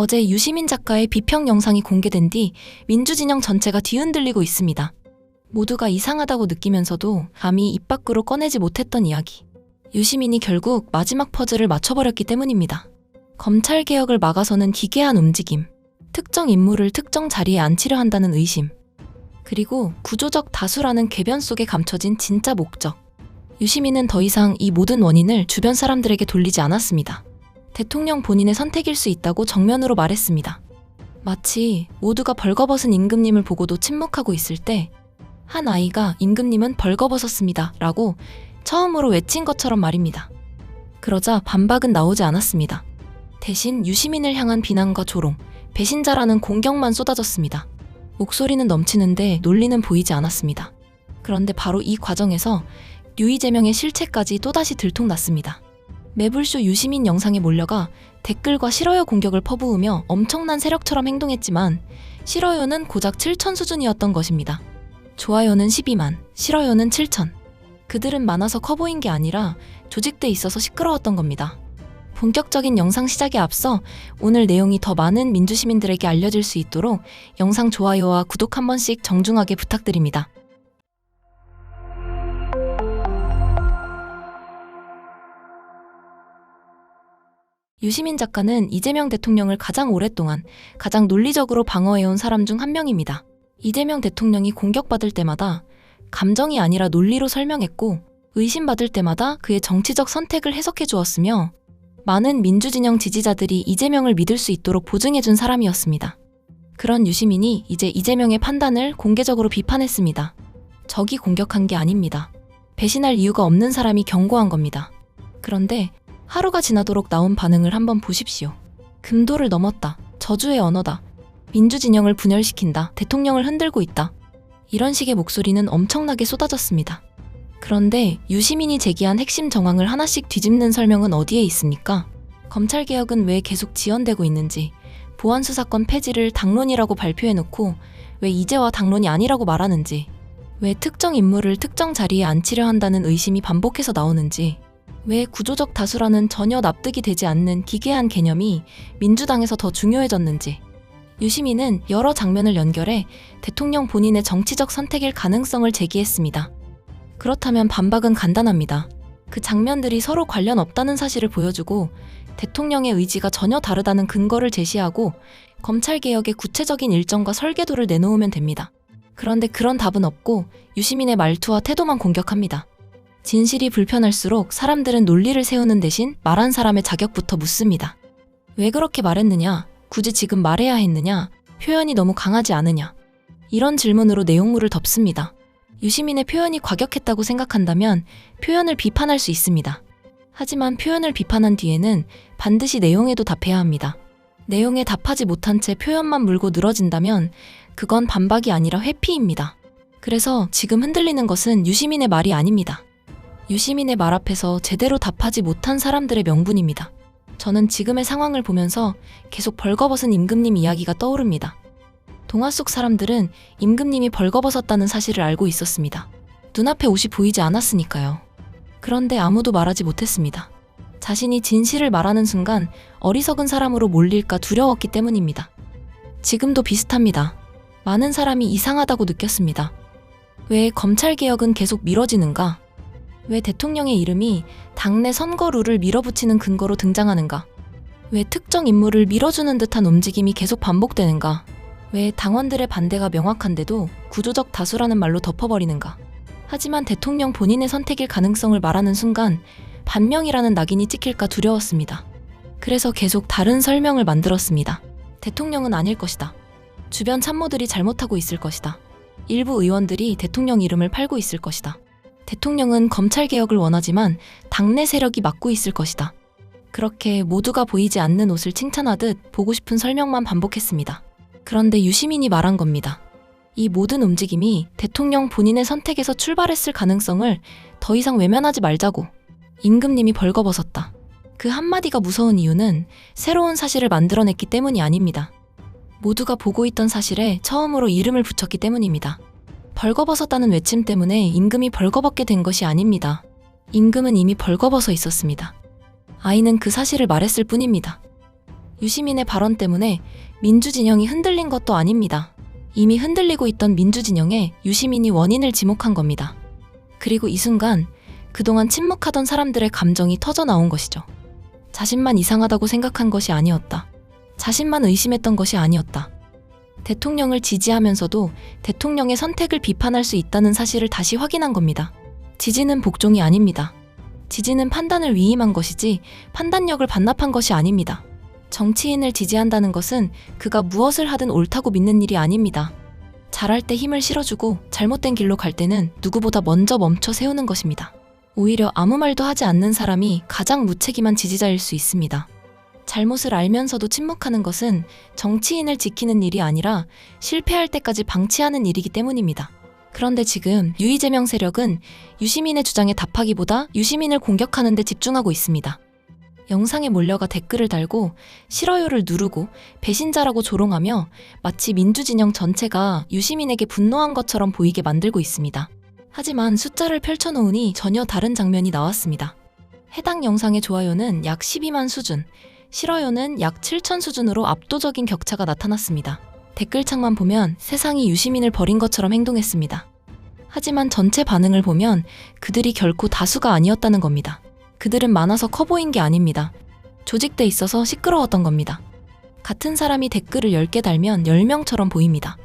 어제 유시민 작가의 비평 영상이 공개된 뒤 민주진영 전체가 뒤흔들리고 있습니다. 모두가 이상하다고 느끼면서도 감히 입 밖으로 꺼내지 못했던 이야기. 유시민이 결국 마지막 퍼즐을 맞춰버렸기 때문입니다. 검찰개혁을 막아서는 기괴한 움직임, 특정 인물을 특정 자리에 앉히려 한다는 의심, 그리고 구조적 다수라는 궤변 속에 감춰진 진짜 목적. 유시민은 더 이상 이 모든 원인을 주변 사람들에게 돌리지 않았습니다. 대통령 본인의 선택일 수 있다고 정면으로 말했습니다. 마치 모두가 벌거벗은 임금님을 보고도 침묵하고 있을 때 한 아이가 임금님은 벌거벗었습니다 라고 처음으로 외친 것처럼 말입니다. 그러자 반박은 나오지 않았습니다. 대신 유시민을 향한 비난과 조롱, 배신자라는 공격만 쏟아졌습니다. 목소리는 넘치는데 논리는 보이지 않았습니다. 그런데 바로 이 과정에서 류이재명의 실체까지 또다시 들통났습니다. 매불쇼 유시민 영상에 몰려가 댓글과 싫어요 공격을 퍼부으며 엄청난 세력처럼 행동했지만 싫어요는 고작 7천 수준이었던 것입니다. 좋아요는 12만, 싫어요는 7천. 그들은 많아서 커 보인 게 아니라 조직돼 있어서 시끄러웠던 겁니다. 본격적인 영상 시작에 앞서 오늘 내용이 더 많은 민주시민들에게 알려질 수 있도록 영상 좋아요와 구독 한 번씩 정중하게 부탁드립니다. 유시민 작가는 이재명 대통령을 가장 오랫동안 가장 논리적으로 방어해온 사람 중 한 명입니다. 이재명 대통령이 공격받을 때마다 감정이 아니라 논리로 설명했고 의심받을 때마다 그의 정치적 선택을 해석해 주었으며 많은 민주진영 지지자들이 이재명을 믿을 수 있도록 보증해준 사람이었습니다. 그런 유시민이 이제 이재명의 판단을 공개적으로 비판했습니다. 적이 공격한 게 아닙니다. 배신할 이유가 없는 사람이 경고한 겁니다. 그런데 하루가 지나도록 나온 반응을 한번 보십시오. 금도를 넘었다. 저주의 언어다. 민주진영을 분열시킨다. 대통령을 흔들고 있다. 이런 식의 목소리는 엄청나게 쏟아졌습니다. 그런데 유시민이 제기한 핵심 정황을 하나씩 뒤집는 설명은 어디에 있습니까? 검찰개혁은 왜 계속 지연되고 있는지, 보안수사권 폐지를 당론이라고 발표해놓고 왜 이제와 당론이 아니라고 말하는지, 왜 특정 인물을 특정 자리에 앉히려 한다는 의심이 반복해서 나오는지, 왜 구조적 다수라는 전혀 납득이 되지 않는 기괴한 개념이 민주당에서 더 중요해졌는지. 유시민은 여러 장면을 연결해 대통령 본인의 정치적 선택일 가능성을 제기했습니다. 그렇다면 반박은 간단합니다. 그 장면들이 서로 관련 없다는 사실을 보여주고 대통령의 의지가 전혀 다르다는 근거를 제시하고 검찰개혁의 구체적인 일정과 설계도를 내놓으면 됩니다. 그런데 그런 답은 없고 유시민의 말투와 태도만 공격합니다. 진실이 불편할수록 사람들은 논리를 세우는 대신 말한 사람의 자격부터 묻습니다. 왜 그렇게 말했느냐? 굳이 지금 말해야 했느냐? 표현이 너무 강하지 않으냐? 이런 질문으로 내용물을 덮습니다. 유시민의 표현이 과격했다고 생각한다면 표현을 비판할 수 있습니다. 하지만 표현을 비판한 뒤에는 반드시 내용에도 답해야 합니다. 내용에 답하지 못한 채 표현만 물고 늘어진다면 그건 반박이 아니라 회피입니다. 그래서 지금 흔들리는 것은 유시민의 말이 아닙니다. 유시민의 말 앞에서 제대로 답하지 못한 사람들의 명분입니다. 저는 지금의 상황을 보면서 계속 벌거벗은 임금님 이야기가 떠오릅니다. 동화 속 사람들은 임금님이 벌거벗었다는 사실을 알고 있었습니다. 눈앞에 옷이 보이지 않았으니까요. 그런데 아무도 말하지 못했습니다. 자신이 진실을 말하는 순간 어리석은 사람으로 몰릴까 두려웠기 때문입니다. 지금도 비슷합니다. 많은 사람이 이상하다고 느꼈습니다. 왜 검찰개혁은 계속 미뤄지는가? 왜 대통령의 이름이 당내 선거 룰을 밀어붙이는 근거로 등장하는가? 왜 특정 인물을 밀어주는 듯한 움직임이 계속 반복되는가? 왜 당원들의 반대가 명확한데도 구조적 다수라는 말로 덮어버리는가? 하지만 대통령 본인의 선택일 가능성을 말하는 순간 반명이라는 낙인이 찍힐까 두려웠습니다. 그래서 계속 다른 설명을 만들었습니다. 대통령은 아닐 것이다. 주변 참모들이 잘못하고 있을 것이다. 일부 의원들이 대통령 이름을 팔고 있을 것이다. 대통령은 검찰개혁을 원하지만 당내 세력이 막고 있을 것이다. 그렇게 모두가 보이지 않는 옷을 칭찬하듯 보고 싶은 설명만 반복했습니다. 그런데 유시민이 말한 겁니다. 이 모든 움직임이 대통령 본인의 선택에서 출발했을 가능성을 더 이상 외면하지 말자고. 임금님이 벌거벗었다. 그 한마디가 무서운 이유는 새로운 사실을 만들어냈기 때문이 아닙니다. 모두가 보고 있던 사실에 처음으로 이름을 붙였기 때문입니다. 벌거벗었다는 외침 때문에 임금이 벌거벗게 된 것이 아닙니다. 임금은 이미 벌거벗어 있었습니다. 아이는 그 사실을 말했을 뿐입니다. 유시민의 발언 때문에 민주진영이 흔들린 것도 아닙니다. 이미 흔들리고 있던 민주진영에 유시민이 원인을 지목한 겁니다. 그리고 이 순간 그동안 침묵하던 사람들의 감정이 터져 나온 것이죠. 자신만 이상하다고 생각한 것이 아니었다. 자신만 의심했던 것이 아니었다. 대통령을 지지하면서도 대통령의 선택을 비판할 수 있다는 사실을 다시 확인한 겁니다. 지지는 복종이 아닙니다. 지지는 판단을 위임한 것이지 판단력을 반납한 것이 아닙니다. 정치인을 지지한다는 것은 그가 무엇을 하든 옳다고 믿는 일이 아닙니다. 잘할 때 힘을 실어주고 잘못된 길로 갈 때는 누구보다 먼저 멈춰 세우는 것입니다. 오히려 아무 말도 하지 않는 사람이 가장 무책임한 지지자일 수 있습니다. 잘못을 알면서도 침묵하는 것은 정치인을 지키는 일이 아니라 실패할 때까지 방치하는 일이기 때문입니다. 그런데 지금 유이재명 세력은 유시민의 주장에 답하기보다 유시민을 공격하는 데 집중하고 있습니다. 영상에 몰려가 댓글을 달고 싫어요를 누르고 배신자라고 조롱하며 마치 민주진영 전체가 유시민에게 분노한 것처럼 보이게 만들고 있습니다. 하지만 숫자를 펼쳐놓으니 전혀 다른 장면이 나왔습니다. 해당 영상의 좋아요는 약 12만 수준, 싫어요는 약 7천 수준으로 압도적인 격차가 나타났습니다. 댓글창만 보면 세상이 유시민을 버린 것처럼 행동했습니다. 하지만 전체 반응을 보면 그들이 결코 다수가 아니었다는 겁니다. 그들은 많아서 커 보인 게 아닙니다. 조직돼 있어서 시끄러웠던 겁니다. 같은 사람이 댓글을 10개 달면 10명처럼 보입니다.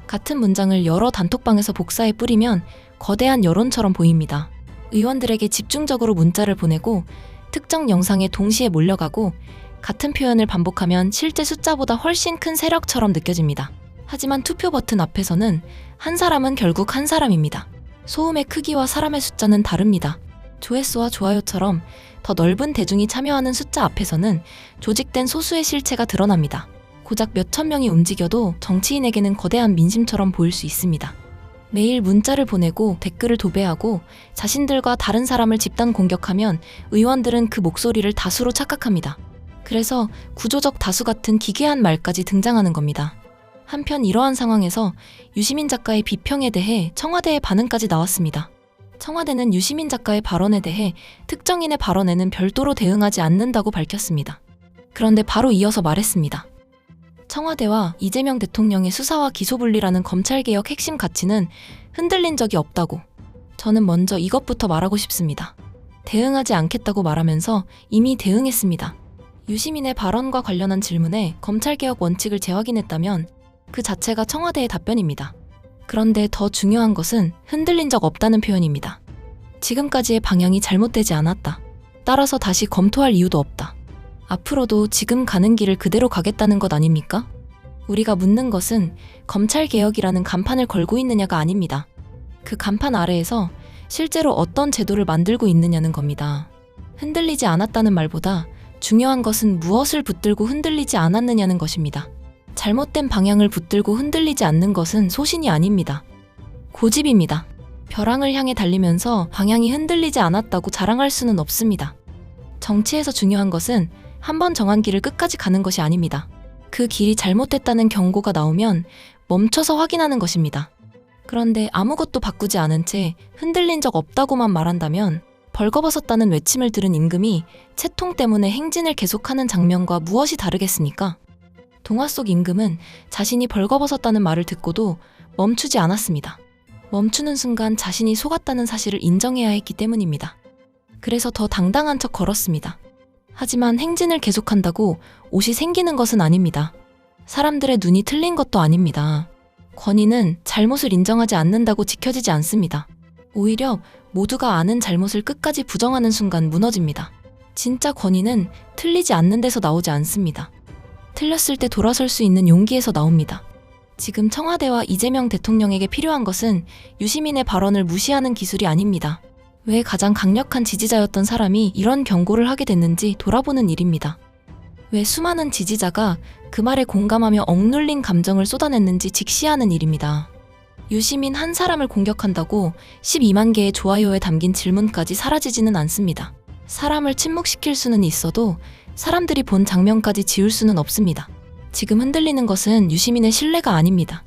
같은 문장을 여러 단톡방에서 복사해 뿌리면 거대한 여론처럼 보입니다. 의원들에게 집중적으로 문자를 보내고 특정 영상에 동시에 몰려가고 같은 표현을 반복하면 실제 숫자보다 훨씬 큰 세력처럼 느껴집니다. 하지만 투표 버튼 앞에서는 한 사람은 결국 한 사람입니다. 소음의 크기와 사람의 숫자는 다릅니다. 조회수와 좋아요처럼 더 넓은 대중이 참여하는 숫자 앞에서는 조직된 소수의 실체가 드러납니다. 고작 몇천 명이 움직여도 정치인에게는 거대한 민심처럼 보일 수 있습니다. 매일 문자를 보내고 댓글을 도배하고 자신들과 다른 사람을 집단 공격하면 의원들은 그 목소리를 다수로 착각합니다. 그래서 구조적 다수 같은 기괴한 말까지 등장하는 겁니다. 한편 이러한 상황에서 유시민 작가의 비평에 대해 청와대의 반응까지 나왔습니다. 청와대는 유시민 작가의 발언에 대해 특정인의 발언에는 별도로 대응하지 않는다고 밝혔습니다. 그런데 바로 이어서 말했습니다. 청와대와 이재명 대통령의 수사와 기소분리라는 검찰개혁 핵심 가치는 흔들린 적이 없다고. 저는 먼저 이것부터 말하고 싶습니다. 대응하지 않겠다고 말하면서 이미 대응했습니다. 유시민의 발언과 관련한 질문에 검찰개혁 원칙을 재확인했다면 그 자체가 청와대의 답변입니다. 그런데 더 중요한 것은 흔들린 적 없다는 표현입니다. 지금까지의 방향이 잘못되지 않았다. 따라서 다시 검토할 이유도 없다. 앞으로도 지금 가는 길을 그대로 가겠다는 것 아닙니까? 우리가 묻는 것은 검찰개혁이라는 간판을 걸고 있느냐가 아닙니다. 그 간판 아래에서 실제로 어떤 제도를 만들고 있느냐는 겁니다. 흔들리지 않았다는 말보다 중요한 것은 무엇을 붙들고 흔들리지 않았느냐는 것입니다. 잘못된 방향을 붙들고 흔들리지 않는 것은 소신이 아닙니다. 고집입니다. 벼랑을 향해 달리면서 방향이 흔들리지 않았다고 자랑할 수는 없습니다. 정치에서 중요한 것은 한 번 정한 길을 끝까지 가는 것이 아닙니다. 그 길이 잘못됐다는 경고가 나오면 멈춰서 확인하는 것입니다. 그런데 아무것도 바꾸지 않은 채 흔들린 적 없다고만 말한다면 벌거벗었다는 외침을 들은 임금이 채통 때문에 행진을 계속하는 장면과 무엇이 다르겠습니까? 동화 속 임금은 자신이 벌거벗었다는 말을 듣고도 멈추지 않았습니다. 멈추는 순간 자신이 속았다는 사실을 인정해야 했기 때문입니다. 그래서 더 당당한 척 걸었습니다. 하지만 행진을 계속한다고 옷이 생기는 것은 아닙니다. 사람들의 눈이 틀린 것도 아닙니다. 권위는 잘못을 인정하지 않는다고 지켜지지 않습니다. 오히려 모두가 아는 잘못을 끝까지 부정하는 순간 무너집니다. 진짜 권위는 틀리지 않는 데서 나오지 않습니다. 틀렸을 때 돌아설 수 있는 용기에서 나옵니다. 지금 청와대와 이재명 대통령에게 필요한 것은 유시민의 발언을 무시하는 기술이 아닙니다. 왜 가장 강력한 지지자였던 사람이 이런 경고를 하게 됐는지 돌아보는 일입니다. 왜 수많은 지지자가 그 말에 공감하며 억눌린 감정을 쏟아냈는지 직시하는 일입니다. 유시민 한 사람을 공격한다고 12만 개의 좋아요에 담긴 질문까지 사라지지는 않습니다. 사람을 침묵시킬 수는 있어도 사람들이 본 장면까지 지울 수는 없습니다. 지금 흔들리는 것은 유시민의 신뢰가 아닙니다.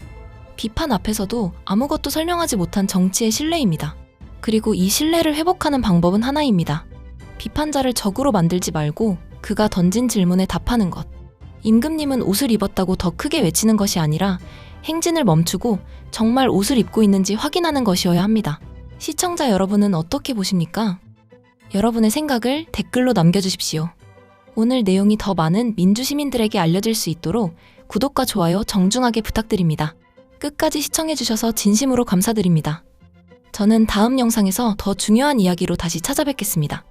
비판 앞에서도 아무것도 설명하지 못한 정치의 신뢰입니다. 그리고 이 신뢰를 회복하는 방법은 하나입니다. 비판자를 적으로 만들지 말고 그가 던진 질문에 답하는 것. 임금님은 옷을 입었다고 더 크게 외치는 것이 아니라 행진을 멈추고 정말 옷을 입고 있는지 확인하는 것이어야 합니다. 시청자 여러분은 어떻게 보십니까? 여러분의 생각을 댓글로 남겨주십시오. 오늘 내용이 더 많은 민주 시민들에게 알려질 수 있도록 구독과 좋아요 정중하게 부탁드립니다. 끝까지 시청해주셔서 진심으로 감사드립니다. 저는 다음 영상에서 더 중요한 이야기로 다시 찾아뵙겠습니다.